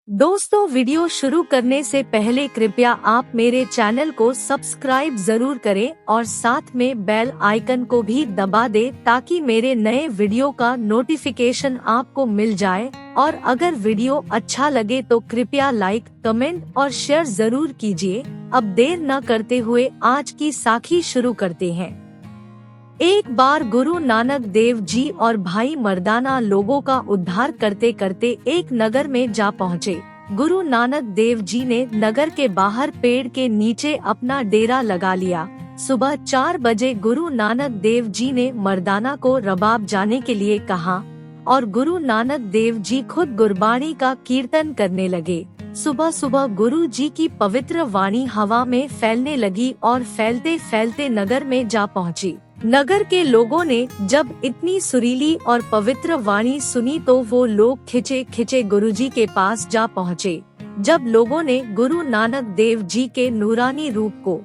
दोस्तों, वीडियो शुरू करने से पहले कृपया आप मेरे चैनल को सब्सक्राइब जरूर करें और साथ में बेल आइकन को भी दबा दें ताकि मेरे नए वीडियो का नोटिफिकेशन आपको मिल जाए। और अगर वीडियो अच्छा लगे तो कृपया लाइक, कमेंट और शेयर जरूर कीजिए। अब देर न करते हुए आज की साखी शुरू करते हैं। एक बार गुरु नानक देव जी और भाई मर्दाना लोगों का उद्धार करते करते एक नगर में जा पहुँचे। गुरु नानक देव जी ने नगर के बाहर पेड़ के नीचे अपना डेरा लगा लिया। सुबह 4 बजे गुरु नानक देव जी ने मर्दाना को रबाब जाने के लिए कहा और गुरु नानक देव जी खुद गुरबाणी का कीर्तन करने लगे। सुबह सुबह गुरु जी की पवित्र वाणी हवा में फैलने लगी और फैलते फैलते नगर में जा पहुँची। नगर के लोगों ने जब इतनी सुरीली और पवित्र वाणी सुनी तो वो लोग खिंचे खिंचे गुरुजी के पास जा पहुँचे। जब लोगों ने गुरु नानक देव जी के नूरानी रूप को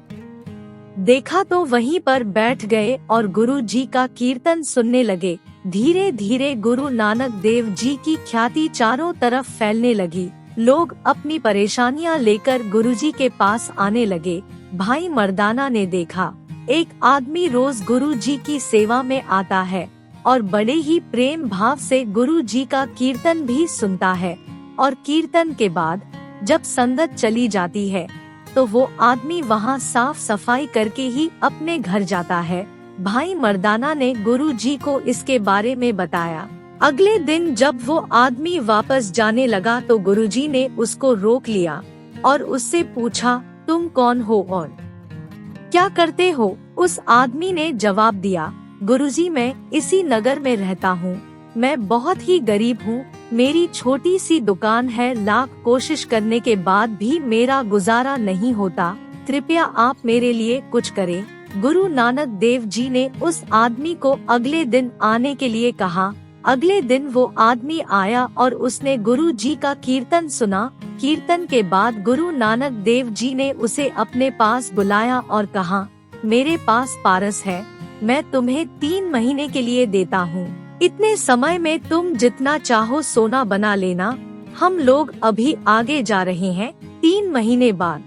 देखा तो वहीं पर बैठ गए और गुरु जी का कीर्तन सुनने लगे। धीरे धीरे गुरु नानक देव जी की ख्याति चारों तरफ फैलने लगी। लोग अपनी परेशानियां लेकर गुरुजी के पास आने लगे। भाई मर्दाना ने देखा, एक आदमी रोज गुरु जी की सेवा में आता है और बड़े ही प्रेम भाव से गुरु जी का कीर्तन भी सुनता है, और कीर्तन के बाद जब संगत चली जाती है तो वो आदमी वहाँ साफ सफाई करके ही अपने घर जाता है। भाई मर्दाना ने गुरु जी को इसके बारे में बताया। अगले दिन जब वो आदमी वापस जाने लगा तो गुरुजी ने उसको रोक लिया और उससे पूछा, तुम कौन हो और क्या करते हो? उस आदमी ने जवाब दिया, गुरुजी मैं इसी नगर में रहता हूँ। मैं बहुत ही गरीब हूँ। मेरी छोटी सी दुकान है। लाख कोशिश करने के बाद भी मेरा गुजारा नहीं होता। कृपया आप मेरे लिए कुछ करें। गुरु नानक देव जी ने उस आदमी को अगले दिन आने के लिए कहा। अगले दिन वो आदमी आया और उसने गुरु जी का कीर्तन सुना। कीर्तन के बाद गुरु नानक देव जी ने उसे अपने पास बुलाया और कहा, मेरे पास पारस है, मैं तुम्हें 3 महीने के लिए देता हूँ। इतने समय में तुम जितना चाहो सोना बना लेना। हम लोग अभी आगे जा रहे हैं, 3 महीने बाद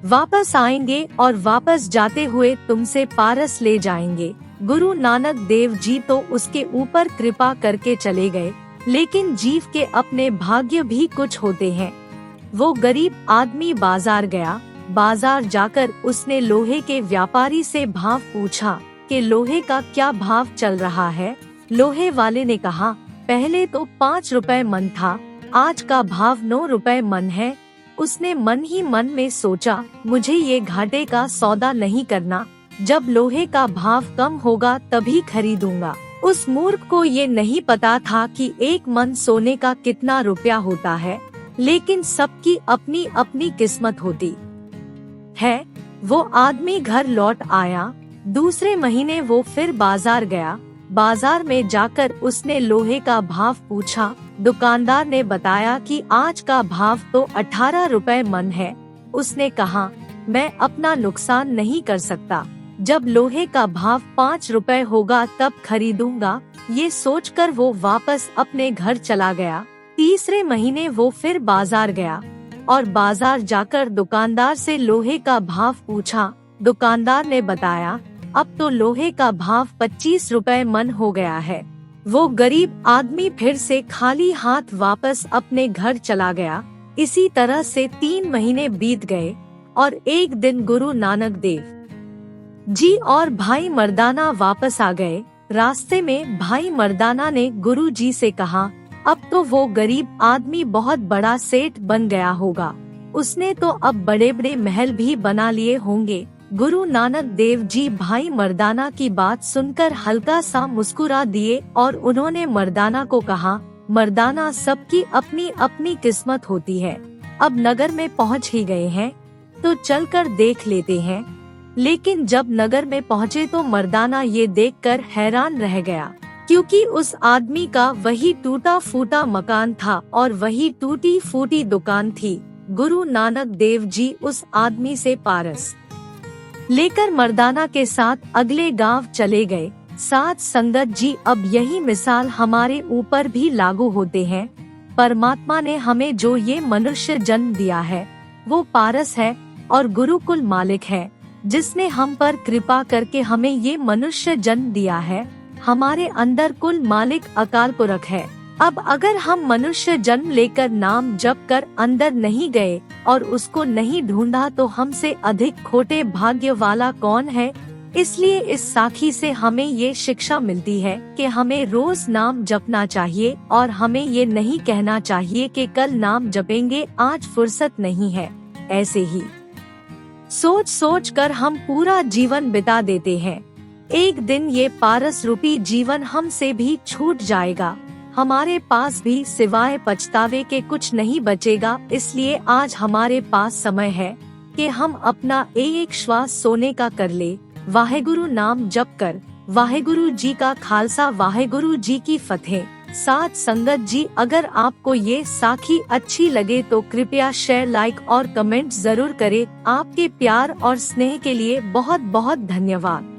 वापस आएंगे और वापस जाते हुए तुमसे पारस ले जाएंगे। गुरु नानक देव जी तो उसके ऊपर कृपा करके चले गए, लेकिन जीव के अपने भाग्य भी कुछ होते हैं। वो गरीब आदमी बाजार गया। बाजार जाकर उसने लोहे के व्यापारी से भाव पूछा कि लोहे का क्या भाव चल रहा है। लोहे वाले ने कहा, पहले तो 5 रुपए मन था, आज का भाव 9 रुपए मन है। उसने मन ही मन में सोचा, मुझे ये घाटे का सौदा नहीं करना। जब लोहे का भाव कम होगा तभी खरीदूंगा। उस मूर्ख को ये नहीं पता था कि 1 मन सोने का कितना रुपया होता है, लेकिन सबकी अपनी अपनी किस्मत होती है। वो आदमी घर लौट आया। दूसरे महीने वो फिर बाजार गया। बाजार में जाकर उसने लोहे का भाव पूछा। दुकानदार ने बताया कि आज का भाव तो 18 रुपए मन है। उसने कहा, मैं अपना नुकसान नहीं कर सकता। जब लोहे का भाव 5 रुपए होगा तब खरीदूंगा। ये सोचकर वो वापस अपने घर चला गया। तीसरे महीने वो फिर बाजार गया और बाजार जाकर दुकानदार से लोहे का भाव पूछा। दुकानदार ने बताया, अब तो लोहे का भाव 25 रुपए मन हो गया है। वो गरीब आदमी फिर से खाली हाथ वापस अपने घर चला गया। इसी तरह से 3 महीने बीत गए और एक दिन गुरु नानक देव जी और भाई मर्दाना वापस आ गए। रास्ते में भाई मर्दाना ने गुरु जी से कहा, अब तो वो गरीब आदमी बहुत बड़ा सेठ बन गया होगा। उसने तो अब बड़े बड़े महल भी बना लिए होंगे। गुरु नानक देव जी भाई मर्दाना की बात सुनकर हल्का सा मुस्कुरा दिए और उन्होंने मर्दाना को कहा, मर्दाना सबकी अपनी अपनी किस्मत होती है। अब नगर में पहुँच ही गए हैं तो चलकर देख लेते हैं। लेकिन जब नगर में पहुँचे तो मर्दाना ये देखकर हैरान रह गया, क्योंकि उस आदमी का वही टूटा फूटा मकान था और वही टूटी फूटी दुकान थी। गुरु नानक देव जी उस आदमी से पारस लेकर मर्दाना के साथ अगले गांव चले गए। साथ संगत जी, अब यही मिसाल हमारे ऊपर भी लागू होते हैं। परमात्मा ने हमें जो ये मनुष्य जन्म दिया है वो पारस है और गुरुकुल मालिक है, जिसने हम पर कृपा करके हमें ये मनुष्य जन्म दिया है। हमारे अंदर कुल मालिक अकाल पुरख है। अब अगर हम मनुष्य जन्म लेकर नाम जप कर अंदर नहीं गए और उसको नहीं ढूंढा तो हमसे अधिक खोटे भाग्य वाला कौन है। इसलिए इस साखी से हमें ये शिक्षा मिलती है कि हमें रोज नाम जपना चाहिए और हमें ये नहीं कहना चाहिए कि कल नाम जपेंगे, आज फुर्सत नहीं है। ऐसे ही सोच सोच कर हम पूरा जीवन बिता देते हैं। एक दिन ये पारस रूपी जीवन हमसे भी छूट जाएगा। हमारे पास भी सिवाय पछतावे के कुछ नहीं बचेगा। इसलिए आज हमारे पास समय है कि हम अपना एक श्वास सोने का कर ले, वाहेगुरु नाम जप कर। वाहेगुरु जी का खालसा, वाहेगुरु जी की फतेह। साथ संगत जी, अगर आपको ये साखी अच्छी लगे तो कृपया शेयर, लाइक और कमेंट जरूर करें। आपके प्यार और स्नेह के लिए बहुत बहुत धन्यवाद।